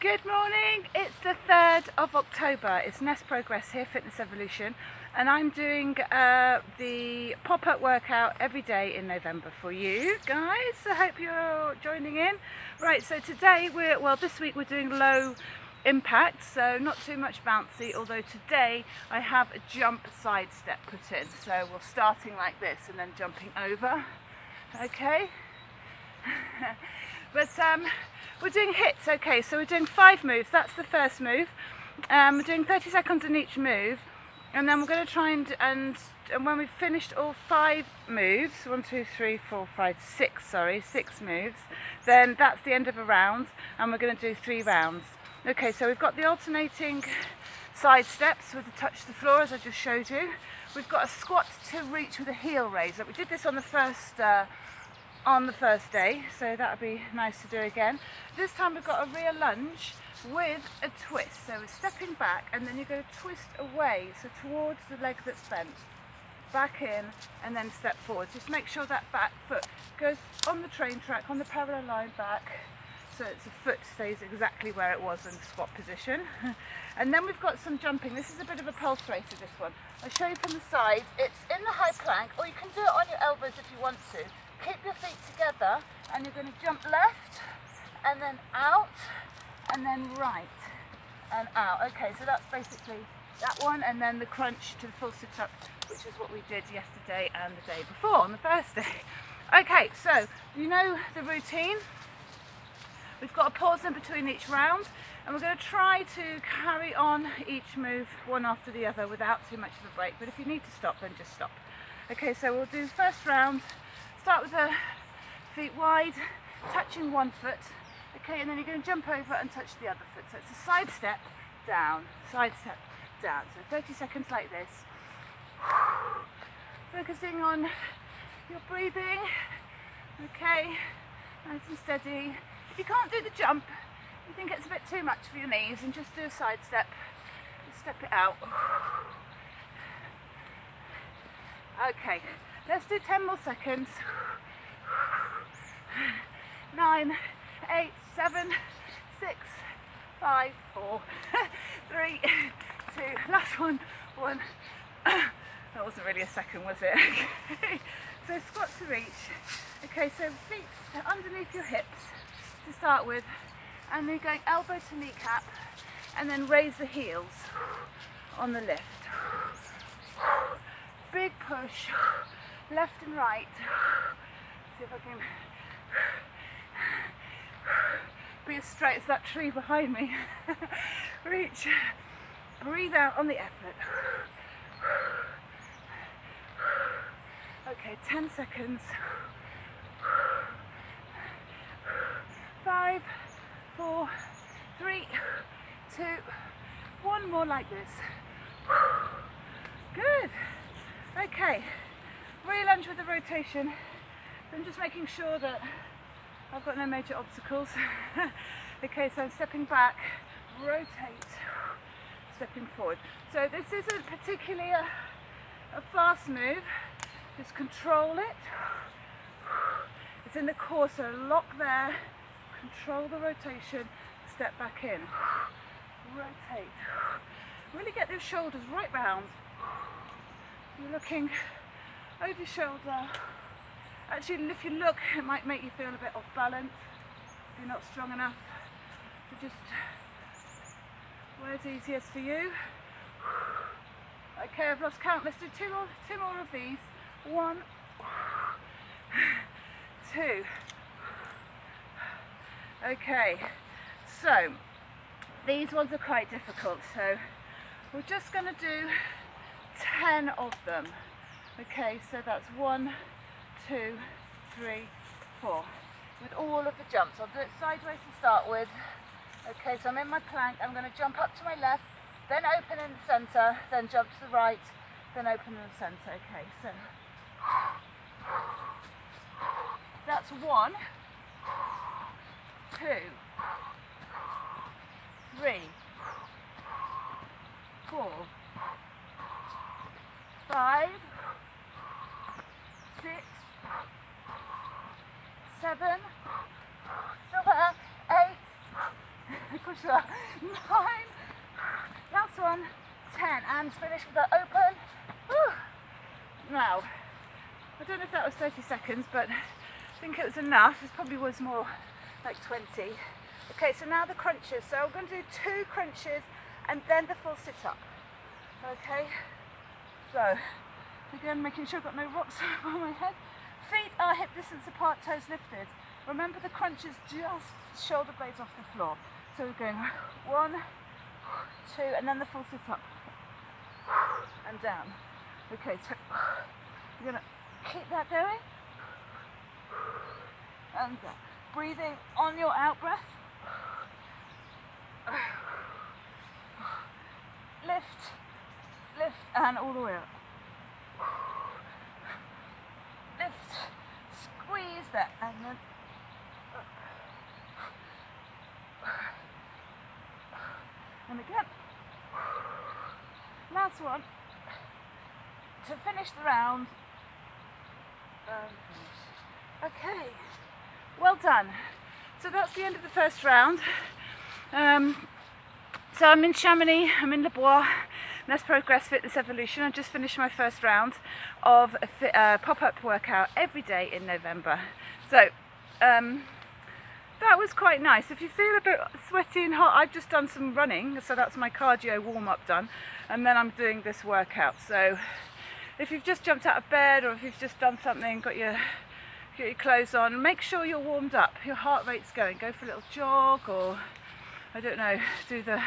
Good morning, it's the 3rd of October, it's Nest Progress here, Fitness Evolution, and I'm doing the pop-up workout every day in November for you guys. I hope you're joining in. Right, so today this week we're doing low impact, so not too much bouncy, although today I have a jump side step put in. So we're starting like this and then jumping over, okay? But we're doing hits, okay, so we're doing 5 moves. That's the first move. We're doing 30 seconds in each move, and then we're going to try and when we've finished all 5 moves, 6 moves, then that's the end of a round, and we're going to do 3 rounds. Okay, so we've got the alternating side steps with the touch the floor, as I just showed you. We've got a squat to reach with a heel raiser. We did this on the first day, so that would be nice to do again. This time we've got a rear lunge with a twist, so we're stepping back and then you're going to twist away, so towards the leg that's bent, back in and then step forward. Just make sure that back foot goes on the train track, on the parallel line back, so it's the foot stays exactly where it was in the squat position. And then we've got some jumping. This is a bit of a pulse racer, this one. I'll show you from the side. It's in the high plank, or you can do it on your elbows if you want to. Keep your feet together and you're going to jump left and then out and then right and out. Okay, so that's basically that one, and then the crunch to the full sit up, which is what we did yesterday and the day before on the first day. Okay, so you know the routine. We've got a pause in between each round, and we're going to try to carry on each move one after the other without too much of a break, but if you need to stop, then just stop. Okay, so we'll do first round. Start with the feet wide, touching one foot, okay, and then you're going to jump over and touch the other foot. So it's a side step, down, side step, down. So 30 seconds like this. Focusing on your breathing, okay, nice and steady. If you can't do the jump, you think it's a bit too much for your knees, and just do a side step, just step it out. Okay. Let's do 10 more seconds. 9, 8, 7, 6, 5, 4, 3, 2, last one, 1. That wasn't really a second, was it? Okay. So squat to reach. Okay, so feet underneath your hips to start with, and then going elbow to kneecap, and then raise the heels on the lift. Big push. Left and right. See if I can be as straight as that tree behind me. Reach. Breathe out on the effort. Okay, 10 seconds. 5, 4, 3, 2, 1 more like this. Good. Okay. Rear lunge with the rotation. I'm just making sure that I've got no major obstacles. Okay, so I'm stepping back, rotate, stepping forward. So this isn't particularly a fast move, just control it. It's in the core, so lock there, control the rotation, step back in, rotate. Really get those shoulders right round. You're looking over your shoulder. Actually, if you look, it might make you feel a bit off balance if you're not strong enough. So just where's easiest for you. Okay, I've lost count. Let's do two more of these. 1, 2. Okay, so these ones are quite difficult. So we're just going to do 10 of them. Okay, so that's 1, 2, 3, 4. With all of the jumps. I'll do it sideways to start with. Okay, so I'm in my plank. I'm going to jump up to my left, then open in the centre, then jump to the right, then open in the centre. Okay, so that's 1, 2, 3, 4, 5, 6, 7, still there, 8, For sure. 9. Last one. 10. And finish with the open. Whew. Now, I don't know if that was 30 seconds, but I think it was enough. It probably was more like 20. Okay, so now the crunches. So I'm going to do 2 crunches and then the full sit up. Okay, so again, making sure I've got no rocks on my head. Feet are hip distance apart, toes lifted. Remember the crunch is just shoulder blades off the floor. So we're going 1, 2, and then the full sit up and down. Okay, so you're gonna keep that going and breathing on your out breath. Lift, lift, and all the way up. Lift, squeeze that, and then up. And again. Last one. To finish the round. Okay, well done. So that's the end of the first round. So I'm in Chamonix, I'm in Le Bois, Let's Progress Fitness Evolution. I just finished my first round of a pop-up workout every day in November. So that was quite nice. If you feel a bit sweaty and hot, I've just done some running, so that's my cardio warm-up done, and then I'm doing this workout. So if you've just jumped out of bed, or if you've just done something, got your clothes on, make sure you're warmed up, your heart rate's going. Go for a little jog, or I don't know, do the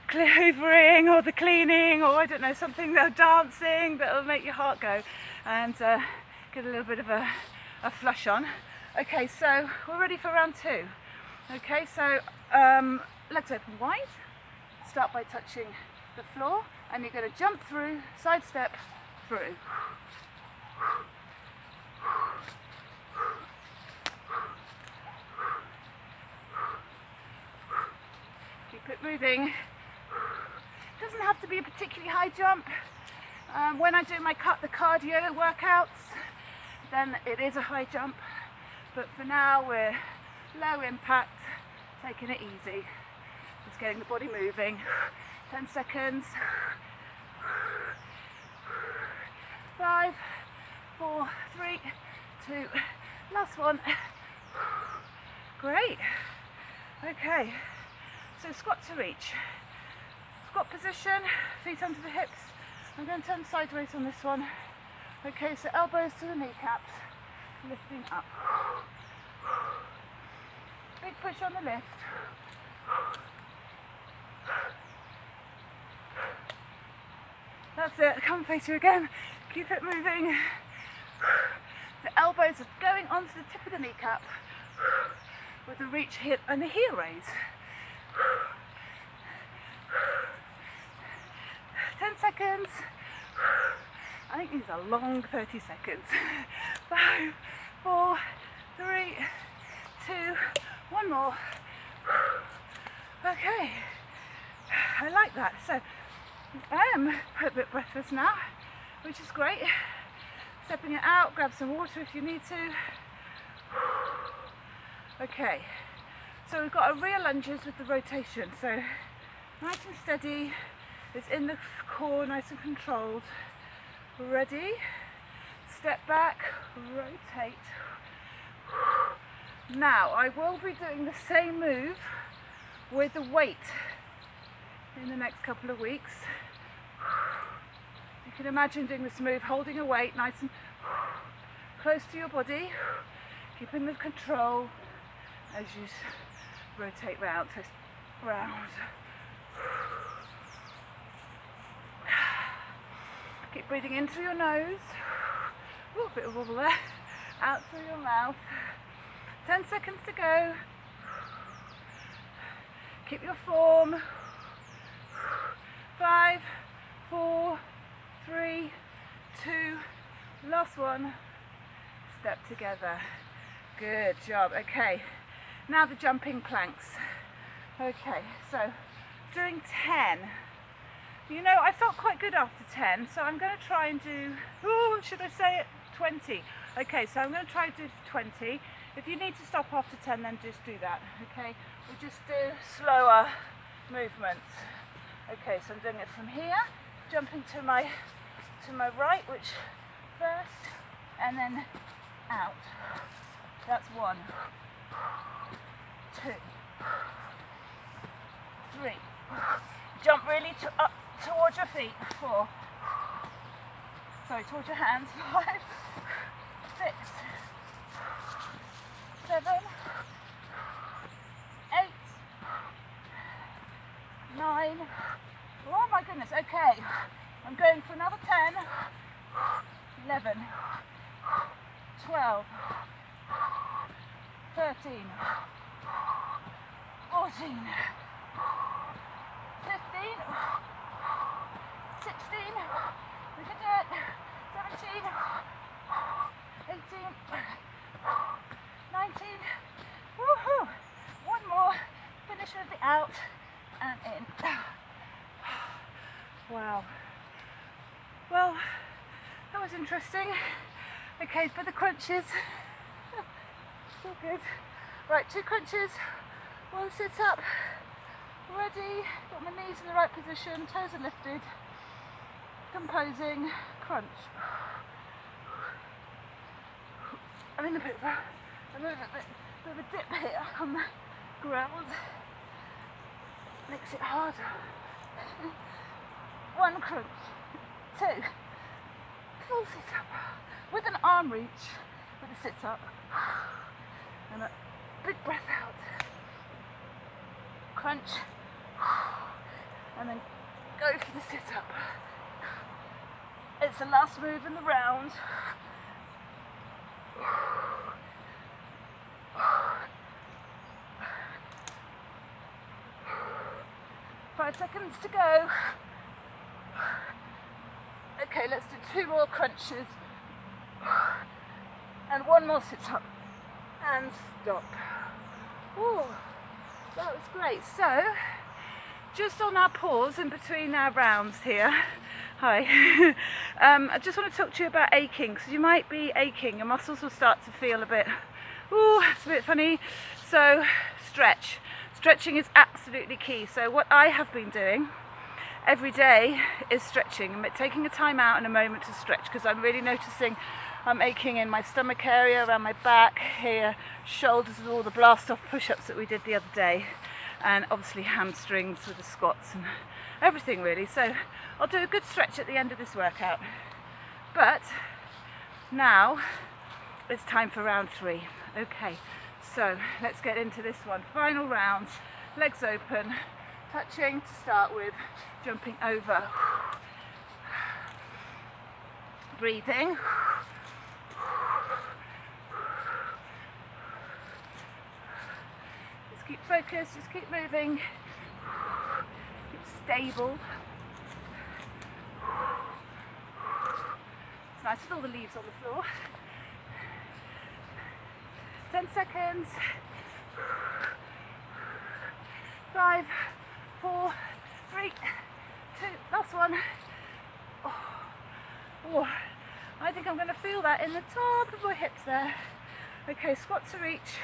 hoovering or the cleaning, or I don't know, something, dancing that'll make your heart go, and get a little bit of a flush on. Okay, so we're ready for round 2. Okay, so legs open wide, start by touching the floor, and you're going to jump through, side step through. Keep it moving. Doesn't have to be a particularly high jump. When I do the cardio workouts, then it is a high jump. But for now, we're low impact, taking it easy. Just getting the body moving. 10 seconds. 5, 4, 3, 2, last one. Great. Okay, so squat to reach. Squat position, feet under the hips. I'm going to turn sideways on this one. Okay, so elbows to the kneecaps, lifting up. Big push on the lift. That's it, come face you again. Keep it moving. The elbows are going onto the tip of the kneecap with the reach hip and the heel raise. 10 seconds. I think these are long 30 seconds. 5, 4, 3, 2, one more. Okay, I like that. So I am a bit breathless now, which is great. Stepping it out, grab some water if you need to. Okay, so we've got our rear lunges with the rotation. So nice and steady, it's in the core, nice and controlled. Ready, step back, rotate. Now I will be doing the same move with the weight in the next couple of weeks. You can imagine doing this move, holding a weight nice and close to your body, keeping the control as you rotate round, twist round. Keep breathing in through your nose. Ooh, a bit of wobble there. Out through your mouth. 10 seconds to go. Keep your form. 5, 4, 3, 2, last one. Step together. Good job. Okay, now the jumping planks. Okay, so doing 10. You know, I felt quite good after 10, so I'm going to try and do, should I say it? 20. Okay, so I'm going to try to do 20. If you need to stop after 10, then just do that. Okay, we'll just do slower our movements. Okay, so I'm doing it from here, jumping to my right, which first, and then out. That's 1, 2, 3. Jump really up towards your feet. 4. Sorry, towards your hands. 5, 6, 7, 8, 9. Oh my goodness. Okay, I'm going for another 10, 11, 12, 13, 14, 15, 16, we can do it, 17, 18, 19, woohoo, one more, finish with the out and in. Wow, well, that was interesting. Okay, for the crunches, so good. Right, 2 crunches, 1 sit up, ready, got my knees in the right position, toes are lifted, composing, crunch. I'm in a bit of a dip here on the ground, makes it harder. 1 crunch, 2, full sit up, with an arm reach, with a sit up, and a big breath out, crunch, and then go for the sit up. It's the last move in the round. 5 seconds to go. Okay, let's do 2 more crunches and 1 more sit up and stop. Ooh, that was great. So, just on our pause in between our rounds here, hi, I just want to talk to you about aching, because you might be aching, your muscles will start to feel a bit, ooh, it's a bit funny. So, stretch. Stretching is absolutely key. So what I have been doing every day is stretching, and taking a time out and a moment to stretch, because I'm really noticing I'm aching in my stomach area, around my back, here, shoulders with all the blast off push-ups that we did the other day, and obviously hamstrings with the squats and everything really. So I'll do a good stretch at the end of this workout. But now it's time for round 3. Okay, so let's get into this one. Final rounds, legs open, touching to start with, jumping over, breathing, just keep focused, just keep moving, keep stable. It's nice with all the leaves on the floor. 10 seconds. 5, 4, 3, 2, last one. Oh, I think I'm going to feel that in the top of my hips there. Okay, squat to reach,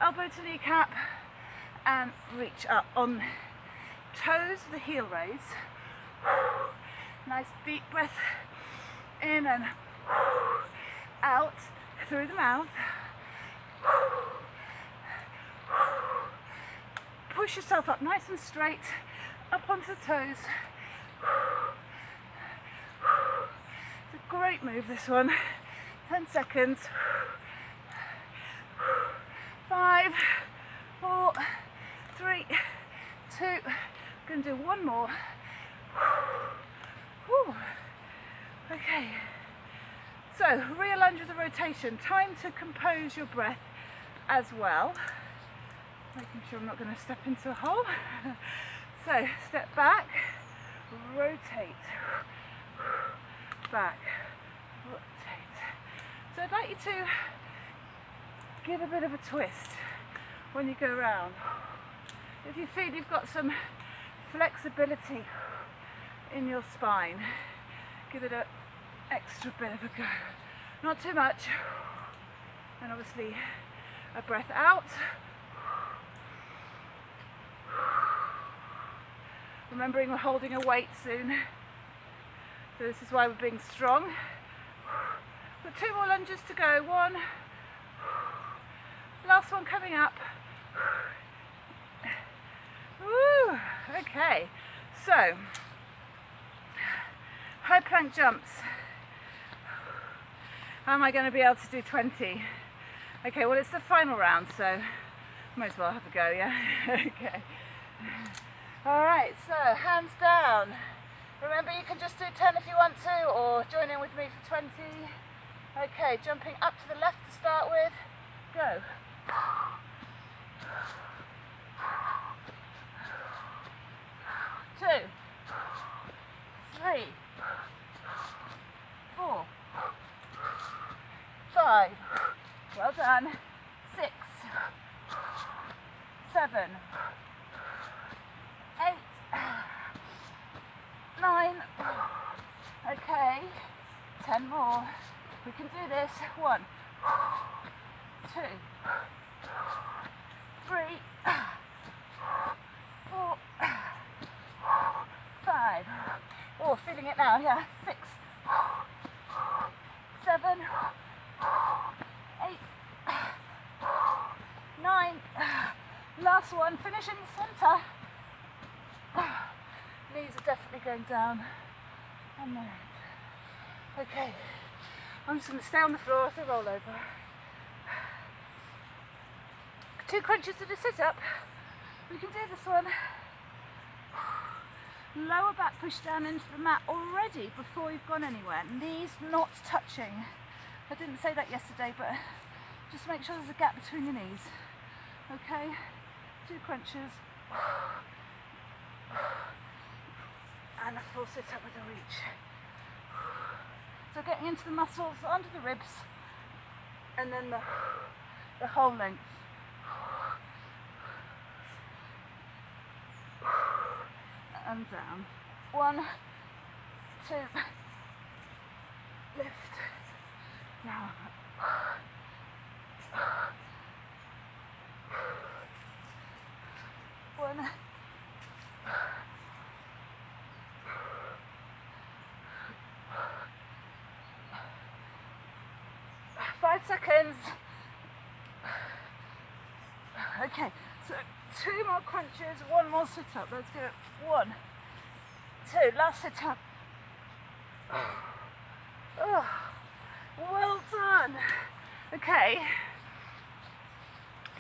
elbow to kneecap, and reach up on toes, the heel raise. Nice deep breath in and out through the mouth. Push yourself up nice and straight, up onto the toes. It's a great move, this one. 10 seconds. 5, 4, 3, 2. I'm going to do 1 more. Whew. Okay. So, rear lunge with a rotation. Time to compose your breath as well. Making sure I'm not going to step into a hole. So, step back, rotate, back, rotate. So I'd like you to give a bit of a twist when you go around. If you feel you've got some flexibility in your spine, give it an extra bit of a go. Not too much. And obviously a breath out. Remembering we're holding a weight soon. So this is why we're being strong. Got 2 more lunges to go. 1. Last one coming up. Woo! Okay, so high plank jumps. How am I going to be able to do 20? Okay, well it's the final round, so might as well have a go, yeah? Okay. Alright, so hands down. Remember, you can just do 10 if you want to, or join in with me for 20. Okay, jumping up to the left to start with. Go. 2, 3, 4, 5, well done, 6, 7, 8, 9, okay, 10 more, we can do this, 1, 2, 3, 4, 5, oh, feeling it now, yeah, 6, 7, 8, 9, last one, finish in the centre. Knees are definitely going down. On there. Okay, I'm just going to stay on the floor to roll over. 2 crunches to the sit up. We can do this one. Lower back push down into the mat already before you've gone anywhere. Knees not touching. I didn't say that yesterday, but just make sure there's a gap between your knees. Okay, 2 crunches. And a full sit up with a reach. So getting into the muscles under the ribs and then the whole length. And down. 1, 2, lift, down. 1, 5 seconds. Okay, so 2 more crunches, 1 more sit up. Let's go. 1, 2, last sit up. Oh, well done. Okay,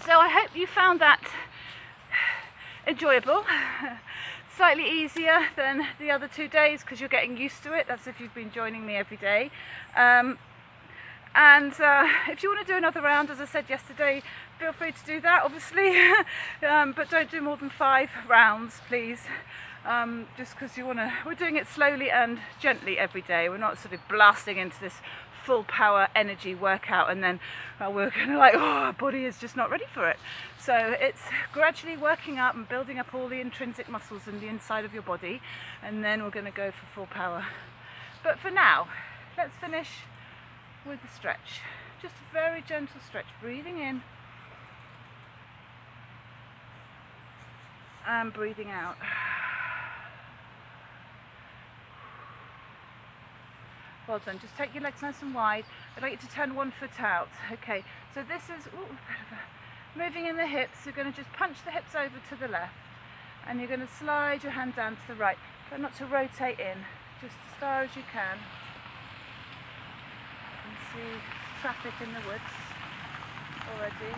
so I hope you found that enjoyable. Slightly easier than the other 2 days because you're getting used to it. That's if you've been joining me every day. If you want to do another round, as I said yesterday, feel free to do that, obviously. But don't do more than 5 rounds, please. Just because we're doing it slowly and gently every day. We're not sort of blasting into this full power energy workout and then we're kind of like, oh, our body is just not ready for it. So it's gradually working up and building up all the intrinsic muscles in the inside of your body, and then we're going to go for full power. But for now, let's finish with the stretch. Just a very gentle stretch, breathing in and breathing out. Well done. Just take your legs nice and wide. I'd like you to turn 1 foot out. Okay, so this is moving in the hips. You're going to just punch the hips over to the left and you're going to slide your hand down to the right. Try not to rotate in, just as far as you can. You can see traffic in the woods already.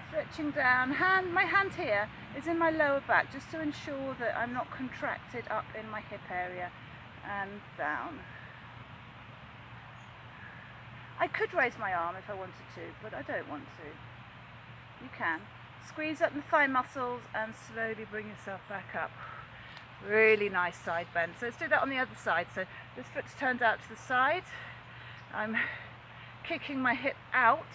Stretching down. My hand here is in my lower back, just to ensure that I'm not contracted up in my hip area, and down. I could raise my arm if I wanted to, but I don't want to. You can. Squeeze up the thigh muscles and slowly bring yourself back up. Really nice side bend. So let's do that on the other side. So this foot's turned out to the side. I'm kicking my hip out.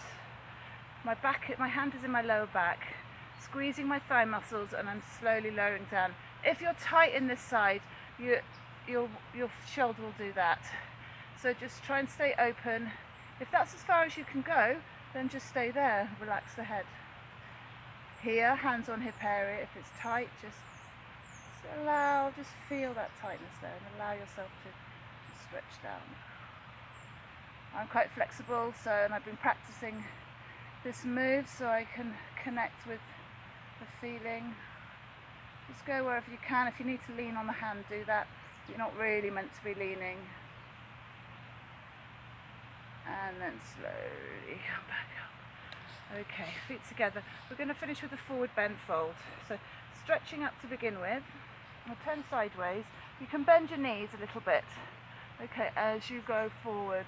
My hand is in my lower back, squeezing my thigh muscles, and I'm slowly lowering down. If you're tight in this side, your shoulder will do that. So just try and stay open. If that's as far as you can go, then just stay there. Relax the head. Here, hands on hip area. If it's tight, just feel that tightness there and allow yourself to stretch down. I'm quite flexible, and I've been practicing this move so I can connect with the feeling. Just go wherever you can. If you need to lean on the hand, do that. You're not really meant to be leaning. And then slowly come back up. Okay, feet together. We're going to finish with a forward bend fold. So stretching up to begin with. I'll turn sideways. You can bend your knees a little bit. Okay, as you go forward,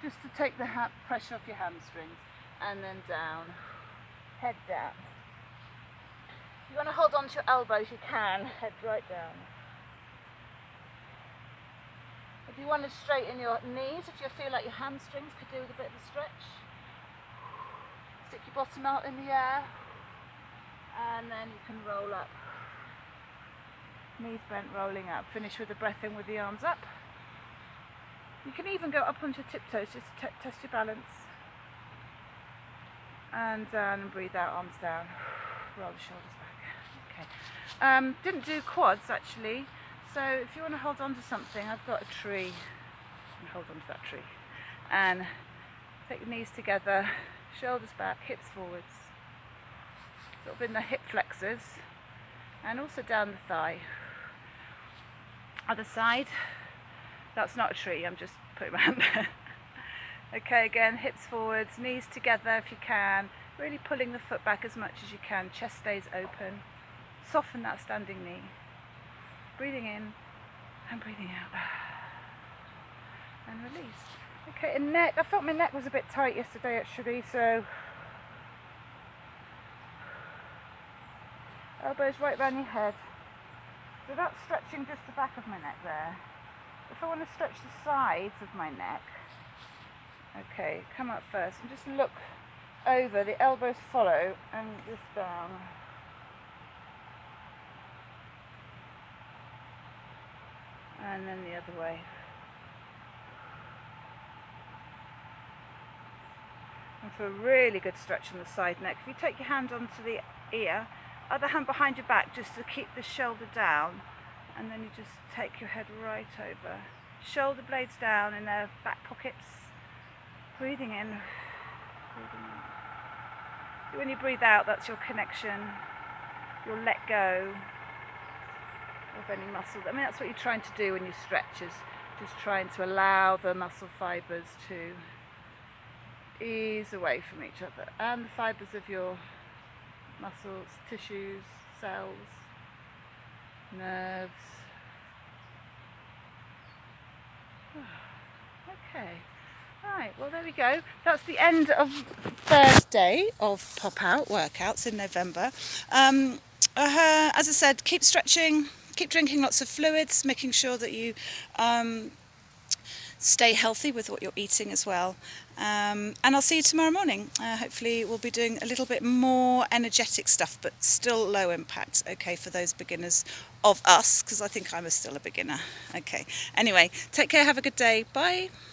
just to take the pressure off your hamstrings. And then down, head down. If you want to hold on to your elbows, you can. Head right down. If you want to straighten your knees, if you feel like your hamstrings could do with a bit of a stretch, stick your bottom out in the air, and then you can roll up. Knees bent, rolling up. Finish with a breath in with the arms up. You can even go up onto your tiptoes just to test your balance. And down and breathe out, arms down. Roll the shoulders back. Okay. Didn't do quads actually. So if you want to hold on to something, I've got a tree. And hold on to that tree. And take your knees together, shoulders back, hips forwards. Sort of in the hip flexors. And also down the thigh. Other side. That's not a tree, I'm just putting my hand there. Okay, again, hips forwards, knees together if you can. Really pulling the foot back as much as you can. Chest stays open. Soften that standing knee. Breathing in and breathing out. And release. Okay, and neck. I felt my neck was a bit tight yesterday actually, so elbows right round your head. So that's stretching just the back of my neck there. If I want to stretch the sides of my neck, okay, come up first and just look over, the elbows follow and just down. And then the other way. And for a really good stretch on the side neck, if you take your hand onto the ear, other hand behind your back just to keep the shoulder down, and then you just take your head right over. Shoulder blades down in their back pockets. Breathing in, breathing out. When you breathe out, that's your connection. You'll let go of any muscle. I mean, that's what you're trying to do when you stretch, is just trying to allow the muscle fibers to ease away from each other, and the fibers of your muscles, tissues, cells, nerves. Okay, right, well there we go. That's the end of third day of pop-out workouts in November. As I said, keep stretching, keep drinking lots of fluids, making sure that you stay healthy with what you're eating as well. And I'll see you tomorrow morning. Hopefully we'll be doing a little bit more energetic stuff, but still low impact, okay, for those beginners of us, because I think I'm still a beginner. Okay, anyway, take care, have a good day, bye.